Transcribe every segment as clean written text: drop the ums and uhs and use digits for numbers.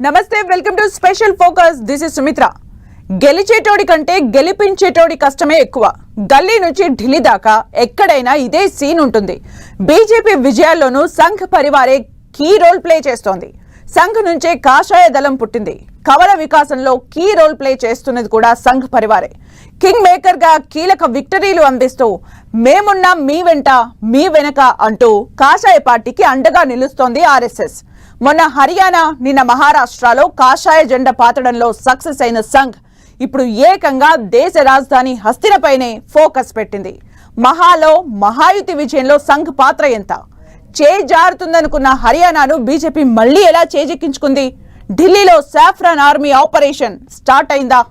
నమస్తే, welcome to special focus. This is Sumitra. గెలిచేటోడి కంటే గెలిపించేటోడి కష్టమే ఎక్కువ. గల్లీ నుంచి ఢిల్లీ దాకా ఎక్కడైనా ఇదే సీన్ ఉంటుంది. బీజేపీ విజయాల్లోనూ సంఘ్ పరివారే కీ రోల్ ప్లే చేస్తోంది. సంఘ్ నుంచే కాషాయ దళం పుట్టింది. కవల వికాసంలో కీ రోల్ ప్లే చేస్తున్నది కూడా సంఘ్ పరివారే. కింగ్ మేకర్ గా కీలక విక్టరీలు అందిస్తూ మేమున్నాం మీ వెంట మీ వెనక అంటూ కాషాయ పార్టీకి అండగా నిలుస్తోంది ఆర్ఎస్ఎస్. మొన్న హర్యానా, నిన్న మహారాష్ట్రలో కాషాయ జెండా పాతడంలో సక్సెస్ అయిన సంఘ్ ఇప్పుడు ఏకంగా దేశ రాజధాని హస్తినపైనే ఫోకస్ పెట్టింది. మహాలో మహాయుతి విజయంలో సంఘ్ పాత్ర ఎంత? చేజారుతుందనుకున్న హర్యానాను బీజేపీ మళ్లీ ఎలా చేజెక్కించుకుంది? ఢిల్లీలో సాఫ్రాన్ ఆర్మీ ఆపరేషన్ స్టార్ట్ అయిందా?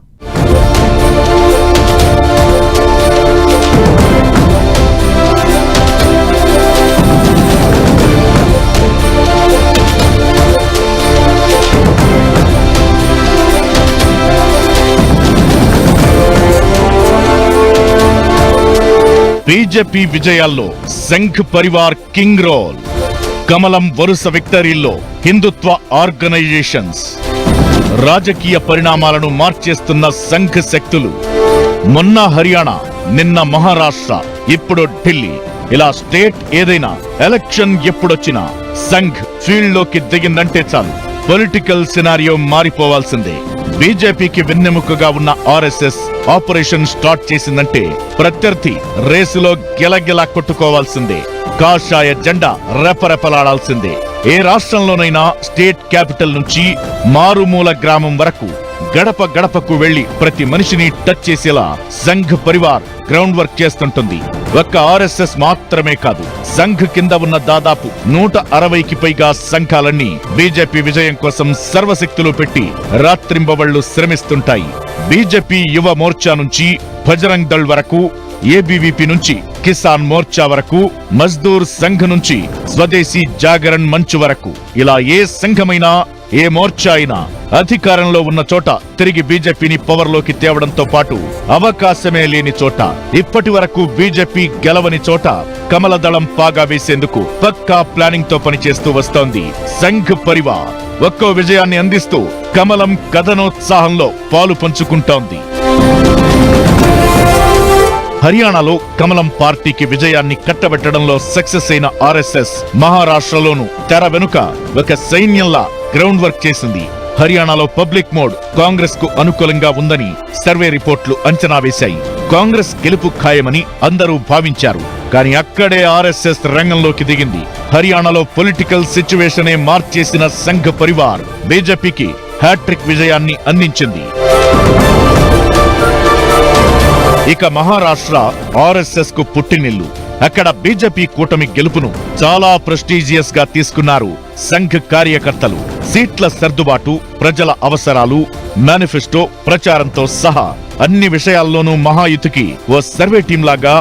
బీజేపీ విజయాల్లో సంఘ్ పరివార్ కింగ్ రోల్. కమలం వరుస విక్టరీల్లో హిందుత్వ ఆర్గనైజేషన్స్. రాజకీయ పరిణామాలను మార్చేస్తున్న సంఘ్ శక్తులు. మొన్న హర్యానా, నిన్న మహారాష్ట్ర, ఇప్పుడు ఢిల్లీ. ఇలా స్టేట్ ఏదైనా, ఎలక్షన్ ఎప్పుడొచ్చినా సంఘ్ ఫీల్డ్ లోకి దిగిందంటే చాలు పొలిటికల్ సినారియో మారిపోవాల్సిందే. బీజేపీకి వెన్నెముకగా ఉన్న ఆర్ఎస్ఎస్ ఆపరేషన్ స్టార్ట్ చేసిందంటే ప్రత్యర్థి రేసులో గెలగెలా కొట్టుకోవాల్సిందే. కాషాయ జెండా రెపరెపలాడాల్సిందే. ఏ రాష్ట్రంలోనైనా స్టేట్ క్యాపిటల్ నుంచి మారుమూల గ్రామం వరకు గడప గడపకు వెళ్లి ప్రతి మనిషిని టచ్ చేసేలా సంఘ్ పరివార్ గ్రౌండ్ వర్క్ చేస్తుంటుంది. ఒక్క ఆర్ఎస్ఎస్ మాత్రమే కాదు, సంఘ్ కింద ఉన్న దాదాపు 160కి పైగా సంఘాలన్నీ బీజేపీ విజయం కోసం సర్వశక్తులు పెట్టి రాత్రింబవళ్లు శ్రమిస్తుంటాయి. బీజేపీ యువ మోర్చా నుంచి బజరంగ్ దళ్ వరకు, ఏబీవీపీ నుంచి కిసాన్ మోర్చా వరకు, మజ్దూర్ సంఘ్ నుంచి స్వదేశీ జాగరణ్ మంచ్ వరకు, ఇలా ఏ సంఘమైనా ఏ మోర్చా అయినా అధికారంలో ఉన్న చోట తిరిగి బీజేపీని పవర్ లోకి తేవడంతో పాటు అవకాశమే లేని చోట, ఇప్పటి వరకు బీజేపీ గెలవని చోట కమల దళం పాగా వేసేందుకు పక్కా ప్లానింగ్ తో పనిచేస్తూ వస్తోంది సంఘ్ పరివార్. ఒక్కో విజయాన్ని అందిస్తూ కమలం కథనోత్సాహంలో పాలు పంచుకుంటోంది. హర్యానాలో కమలం పార్టీకి విజయాన్ని కట్టబెట్టడంలో సక్సెస్ అయిన ఆర్ఎస్ఎస్ మహారాష్ట్రలోనూ తెర వెనుక ఒక సైన్యంలా గ్రౌండ్ వర్క్ చేసింది. హర్యానాలో పబ్లిక్ మోడ్ కాంగ్రెస్ కు అనుకూలంగా ఉందని సర్వే రిపోర్ట్లు అంచనా వేశాయి. కాంగ్రెస్ గెలుపు ఖాయమని అందరూ భావించారు. కానీ అక్కడే ఆర్ఎస్ఎస్ రంగంలోకి దిగింది. హర్యానాలో పొలిటికల్ సిచ్యువేషనే మార్చేసిన సంఘ్ పరివార్ బీజేపీకి హ్యాట్రిక్ విజయాన్ని అందించింది. ఇక మహారాష్ట్ర ఆర్ఎస్ఎస్ కు పుట్టినిల్లు. అక్కడ బీజేపీ కూటమి గెలుపును చాలా ప్రెస్టీజియస్ గా తీసుకున్నారు సంఘ్ కార్యకర్తలు. సీట్ల సర్దుబాటు, ప్రజల అవసరాలు, మేనిఫెస్టో ప్రచారంతో సహా అన్ని విషయాల్లోనూ మహాయుతికి ఓ సర్వే టీం లాగా,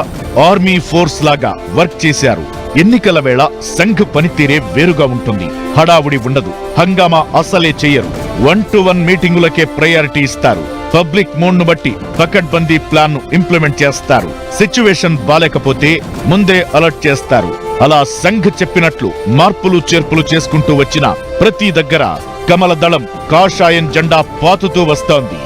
ఆర్మీ ఫోర్స్ లాగా వర్క్ చేశారు. ఎన్నికల వేళ సంఘ్ పనితీరే వేరుగా ఉంటుంది. హడావుడి ఉండదు, హంగామా అసలే చెయ్యరు. 1-to-1 మీటింగులకే ప్రయారిటీ ఇస్తారు. పబ్లిక్ మూడ్ ను బట్టి పకడ్బందీ ప్లాన్ ను ఇంప్లిమెంట్ చేస్తారు. సిచ్యువేషన్ బాలేకపోతే ముందే అలర్ట్ చేస్తారు. అలా సంఘ్ చెప్పినట్లు మార్పులు చేర్పులు చేసుకుంటూ వచ్చిన ప్రతి దగ్గర కమల దళం కాషాయం జెండా పాతుతూ వస్తోంది.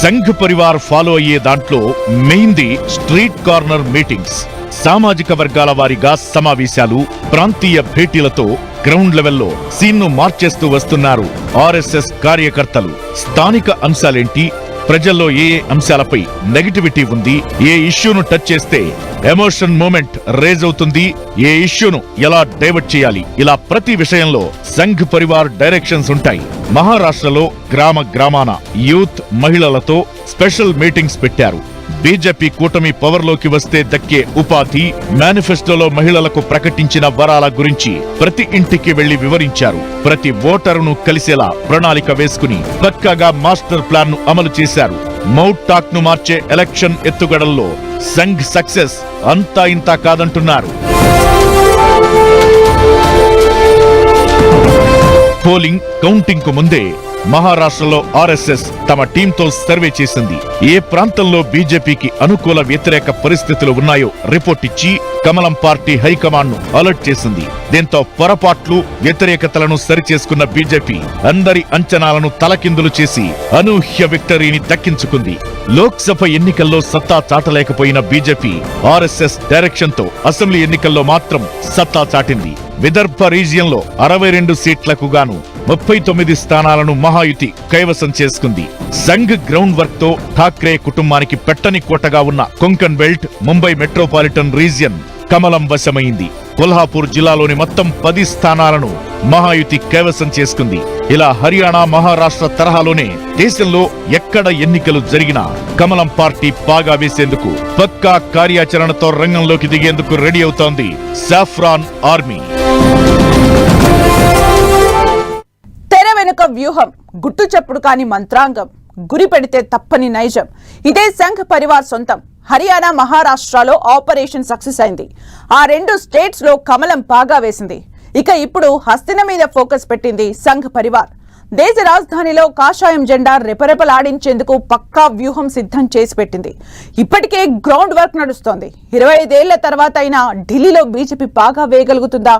సంఘ్ పరివార్ ఫాలో అయ్యే దాంట్లో మెయిన్ది స్ట్రీట్ కార్నర్ మీటింగ్స్. సామాజిక వర్గాల వారీగా సమావేశాలు, ప్రాంతీయ భేటీలతో గ్రౌండ్ లెవెల్లో సీన్ను మార్చేస్తూ వస్తున్నారు ఆర్ఎస్ఎస్ కార్యకర్తలు. స్థానిక అంశాలేంటి, ప్రజల్లో ఏ అంశాలపై నెగటివిటీ ఉంది, ఏ ఇష్యూను టచ్ చేస్తే ఎమోషన్ మూమెంట్ రేజ్ అవుతుంది, ఏ ఇష్యూను ఎలా డైవర్ట్ చేయాలి, ఇలా ప్రతి విషయంలో సంఘ్ పరివార్ డైరెక్షన్స్ ఉంటాయి. మహారాష్ట్రలో గ్రామ గ్రామాన యూత్, మహిళలతో స్పెషల్ మీటింగ్స్ పెట్టారు. బీజేపీ కూటమి పవర్ లోకి వస్తే దక్కే ఉపాధి, మేనిఫెస్టోలో మహిళలకు ప్రకటించిన వరాల గురించి ప్రతి ఇంటికి వెళ్లి వివరించారు. ప్రతి ఓటరును కలిసేలా ప్రణాళిక వేసుకుని పక్కాగా మాస్టర్ ప్లాన్ ను అమలు చేశారు. మౌట్ టాక్ ను మార్చే ఎలక్షన్ ఎత్తుగడల్లో సంఘ్ సక్సెస్ అంతా ఇంతా కాదంటున్నారు. పోలింగ్, కౌంటింగ్ కు ముందే మహారాష్ట్రలో ఆర్ఎస్ఎస్ తమ టీంతో సర్వే చేసింది. ఏ ప్రాంతంలో బీజేపీకి అనుకూల వ్యతిరేక పరిస్థితులు ఉన్నాయో రిపోర్ట్ ఇచ్చి కమలం పార్టీ హైకమాండ్ ను అలర్ట్ చేసింది. దీంతో పొరపాట్లు వ్యతిరేకతలను సరిచేసుకున్న బీజేపీ అందరి అంచనాలను తలకిందులు చేసి అనూహ్య విక్టరీని దక్కించుకుంది. లోక్సభ ఎన్నికల్లో సత్తా చాటలేకపోయిన బీజేపీ ఆర్ఎస్ఎస్ డైరెక్షన్ తో అసెంబ్లీ ఎన్నికల్లో మాత్రం సత్తా చాటింది. విదర్భ రీజియన్ లో 62 సీట్లకు గాను 39 స్థానాలను మహాయుతి కైవసం చేసుకుంది. సంఘ్ గ్రౌండ్ వర్క్ తో ఠాక్రే కుటుంబానికి పెట్టని కోటగా ఉన్న Konkan belt, Mumbai metropolitan region కమలం వశమైంది. కొల్హాపూర్ జిల్లాలోని మొత్తం 10 స్థానాలను మహాయుతి కైవసం చేసుకుంది. ఇలా హర్యానా, మహారాష్ట్ర తరహాలోనే దేశంలో ఎక్కడ ఎన్నికలు జరిగినా కమలం పార్టీ పాగా వేసేందుకు పక్కా కార్యాచరణతో రంగంలోకి దిగేందుకు రెడీ అవుతోంది సాఫ్రాన్ ఆర్మీ. తెర వెనుక వ్యూహం, గుట్టు చప్పుడు కాని మంత్రాంగం, గురి పెడితే తప్పని నైజం. ఇదే సంఘ్ పరివార్ సొంతం. హర్యానా, మహారాష్ట్రలో ఆపరేషన్ సక్సెస్ అయింది. ఆ 2 స్టేట్స్ లో కమలం పాగా వేసింది. ఇక ఇప్పుడు హస్తిన మీద ఫోకస్ పెట్టింది సంఘ్ పరివార్. దేశ రాజధానిలో కాషాయం జెండా రెపరెపలాడించేందుకు పక్కా వ్యూహం సిద్ధం చేసి పెట్టింది. ఇప్పటికే గ్రౌండ్ వర్క్ నడుస్తోంది. 25 ఏళ్ల తర్వాత అయినా ఢిల్లీలో బీజేపీ పాగా వేయగలుగుతుందా?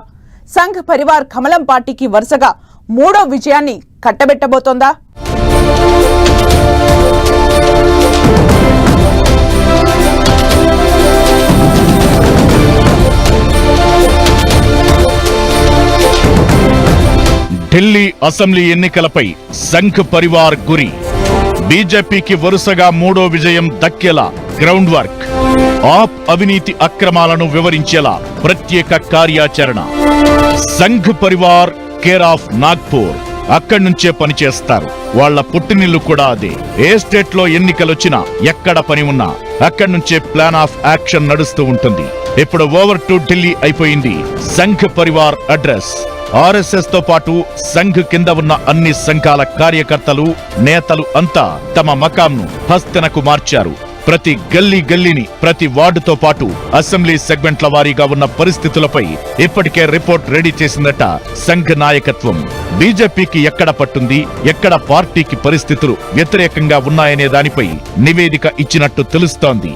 సంఘ్ పరివార్ కమలం పార్టీకి వరుసగా 3వ విజయాన్ని కట్టబెట్టబోతోందా? ఢిల్లీ అసెంబ్లీ ఎన్నికలపై సంఘ్ పరివార్ గురి. బీజేపీకి వరుసగా 3వ విజయం దక్కేలా గ్రౌండ్ వర్క్, ఆప్ అవినీతి అక్రమాలను వివరించేలా ప్రత్యేక కార్యాచరణ. సంఘ్ పరివార్ కేర్ ఆఫ్ నాగ్పూర్, అక్కడి నుంచే పనిచేస్తారు. వాళ్ల పుట్టినిల్లు కూడా అదే. ఏ స్టేట్ లో ఎన్నికలొచ్చినా, ఎక్కడ పని ఉన్నా అక్కడి నుంచే ప్లాన్ ఆఫ్ యాక్షన్ నడుస్తూ ఉంటుంది. ఇప్పుడు ఓవర్ టు ఢిల్లీ అయిపోయింది సంఘ్ పరివార్ అడ్రస్. ఆర్ఎస్ఎస్ తో పాటు సంఘ్ కింద ఉన్న అన్ని సంఘాల కార్యకర్తలు, నేతలు అంతా తమ మకాంను హస్తనకు మార్చారు. ప్రతి గల్లీని, ప్రతి వార్డుతో పాటు అసెంబ్లీ సెగ్మెంట్ల వారీగా ఉన్న పరిస్థితులపై ఇప్పటికే రిపోర్ట్ రెడీ చేసిందట సంఘ్ నాయకత్వం. బీజేపీకి ఎక్కడ పట్టుంది, ఎక్కడ పార్టీకి పరిస్థితులు వ్యతిరేకంగా ఉన్నాయనే దానిపై నివేదిక ఇచ్చినట్టు తెలుస్తోంది.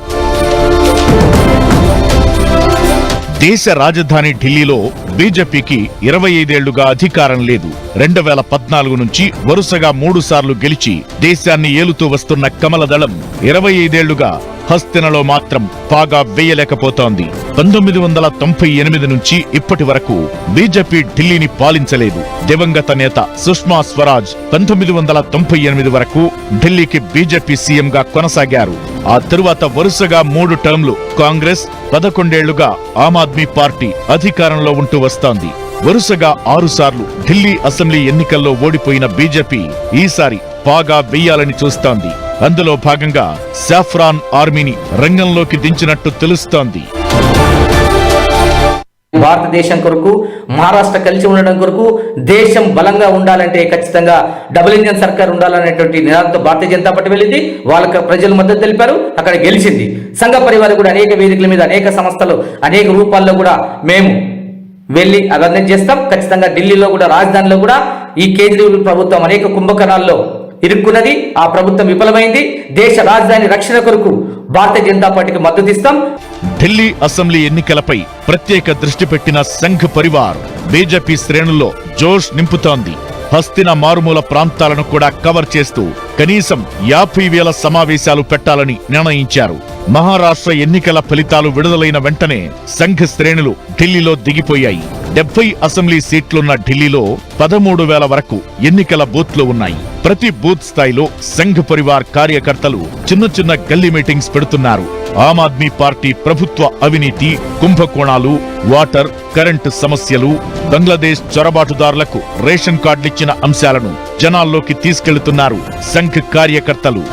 దేశ రాజధాని ఢిల్లీలో బీజేపీకి 25 ఏళ్లుగా అధికారం లేదు. 2014 నుంచి వరుసగా 3 సార్లు గెలిచి దేశాన్ని ఏలుతూ వస్తున్న కమలదళం 25 ఏళ్లుగా హస్తినలో మాత్రం పాగా వేయలేకపోతోంది. 1998 నుంచి ఇప్పటి వరకు బీజేపీ ఢిల్లీని పాలించలేదు. దివంగత నేత సుష్మా స్వరాజ్ 1998 వరకు ఢిల్లీకి బీజేపీ సీఎంగా కొనసాగారు. ఆ తరువాత వరుసగా 3 టర్మ్లు కాంగ్రెస్, 11 ఏళ్లుగా ఆమ్ ఆద్మీ పార్టీ అధికారంలో ఉంటూ వస్తోంది. వరుసగా 6 సార్లు ఢిల్లీ అసెంబ్లీ ఎన్నికల్లో ఓడిపోయిన బీజేపీ ఈసారి పాగా వెయ్యాలని చూస్తోంది. అందులో భాగంగా సాఫ్రాన్ ఆర్మీని రంగంలోకి దించినట్టు తెలుస్తోంది. భారతదేశం కొరకు, మహారాష్ట్ర కలిసి ఉండడం కొరకు, దేశం బలంగా ఉండాలంటే ఖచ్చితంగా డబుల్ ఇంజన్ సర్కార్ ఉండాలనేటువంటి నినాదంతో భారతీయ జనతా పార్టీ వెళ్ళింది. వాళ్ళకి ప్రజలు మద్దతు తెలిపారు, అక్కడ గెలిచింది. సంఘ పరివార్ కూడా అనేక వేదికల మీద, అనేక సంస్థలు, అనేక రూపాల్లో కూడా మేము వెళ్ళి అవేర్నెస్ చేస్తాం. ఖచ్చితంగా ఢిల్లీలో కూడా, రాజధానిలో కూడా ఈ కేజ్రీవాల్ ప్రభుత్వం అనేక కుంభకణాల్లో ఇరుక్కున్నది. ఆ ప్రభుత్వం విఫలమైంది. దేశ రాజధాని రక్షణ కొరకు భారతీయ జనతా పార్టీకి మద్దతు ఇస్తాం. ఢిల్లీ అసెంబ్లీ ఎన్నికలపై ప్రత్యేక దృష్టి పెట్టిన సంఘ్ పరివార్ బీజేపీ శ్రేణుల్లో జోష్ నింపుతోంది. హస్తిన మారుమూల ప్రాంతాలను కూడా కవర్ చేస్తూ కనీసం 50,000 సమావేశాలు పెట్టాలని నిర్ణయించారు. మహారాష్ట్ర ఎన్నికల ఫలితాలు విడుదలైన వెంటనే సంఘ్ శ్రేణులు ఢిల్లీలో దిగిపోయాయి. 70 అసెంబ్లీ సీట్లున్న ఢిల్లీలో 13,000 వరకు ఎన్నికల బూత్లు ఉన్నాయి. ప్రతి బూత్ స్థాయిలో సంఘ్ పరివార్ కార్యకర్తలు చిన్న చిన్న గల్లీ మీటింగ్స్ పెడుతున్నారు. ఆమ్ ఆద్మీ పార్టీ ప్రభుత్వ అవినీతి, కుంభకోణాలు, వాటర్, కరెంటు సమస్యలు, బంగ్లాదేశ్ చొరబాటుదారులకు రేషన్ కార్డులిచ్చిన అంశాలను జనాల్లోకి తీసుకెళ్తున్నారు సంఘ్ కార్యకర్తలు.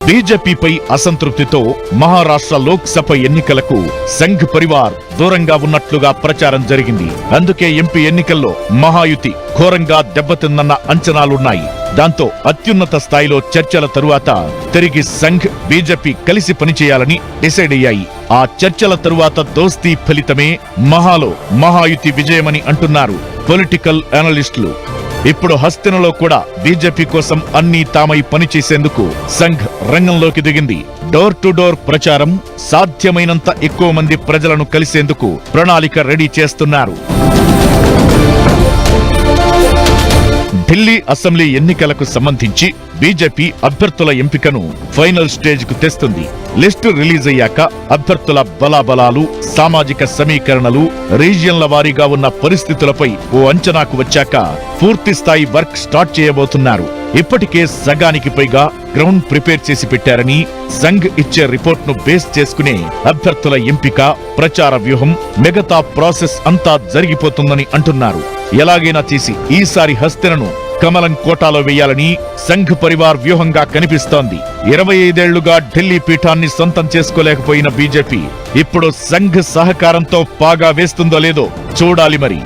బీజేపీపై అసంతృప్తితో మహారాష్ట్ర లోక్సభ ఎన్నికలకు సంఘ్ పరివార్ దూరంగా ఉన్నట్లుగా ప్రచారం జరిగింది. అందుకే ఎంపీ ఎన్నికల్లో మహాయుతి ఘోరంగా దెబ్బతిందన్న అంచనాలున్నాయి. దాంతో అత్యున్నత స్థాయిలో చర్చల తరువాత తిరిగి సంఘ్ బీజేపీ కలిసి పనిచేయాలని డిసైడ్ అయ్యాయి. ఆ చర్చల తరువాత దోస్తీ ఫలితమే మహాలో మహాయుతి విజయమని అంటున్నారు పొలిటికల్ అనలిస్టులు. ఇప్పుడు హస్తినలో కూడా బీజేపీ కోసం అన్నీ తామై పనిచేసేందుకు సంఘ్ రంగంలోకి దిగింది. డోర్ టు డోర్ ప్రచారం, సాధ్యమైనంత ఎక్కువ మంది ప్రజలను కలిసేందుకు ప్రణాళిక రెడీ చేస్తున్నారు. ఢిల్లీ అసెంబ్లీ ఎన్నికలకు సంబంధించి బీజేపీ అభ్యర్థుల ఎంపికను ఫైనల్ స్టేజ్ కు తెస్తుంది. లిస్టు రిలీజ్ అయ్యాక అభ్యర్థుల బలాబలాలు, సామాజిక సమీకరణలు, రీజియన్ల వారీగా ఉన్న పరిస్థితులపై ఓ అంచనాకు వచ్చాక పూర్తి స్థాయి వర్క్ స్టార్ట్ చేయబోతున్నారు. ఇప్పటికే సగానికి పైగా గ్రౌండ్ ప్రిపేర్ చేసి పెట్టారని, సంఘ్ ఇచ్చే రిపోర్ట్ ను బేస్ చేసుకునే అభ్యర్థుల ఎంపిక, ప్రచార వ్యూహం, మిగతా ప్రాసెస్ అంతా జరిగిపోతుందని అంటున్నారు. ఎలాగైనా చేసి ఈసారి హస్తినను కమలం కోటాలో వేయాలని సంఘ్ పరివార్ వ్యూహంగా కనిపిస్తోంది. 25 ఏళ్లుగా ఢిల్లీ పీఠాన్ని సొంతం చేసుకోలేకపోయిన బీజేపీ ఇప్పుడు సంఘ్ సహకారంతో పాగా వేస్తుందో లేదో చూడాలి మరి.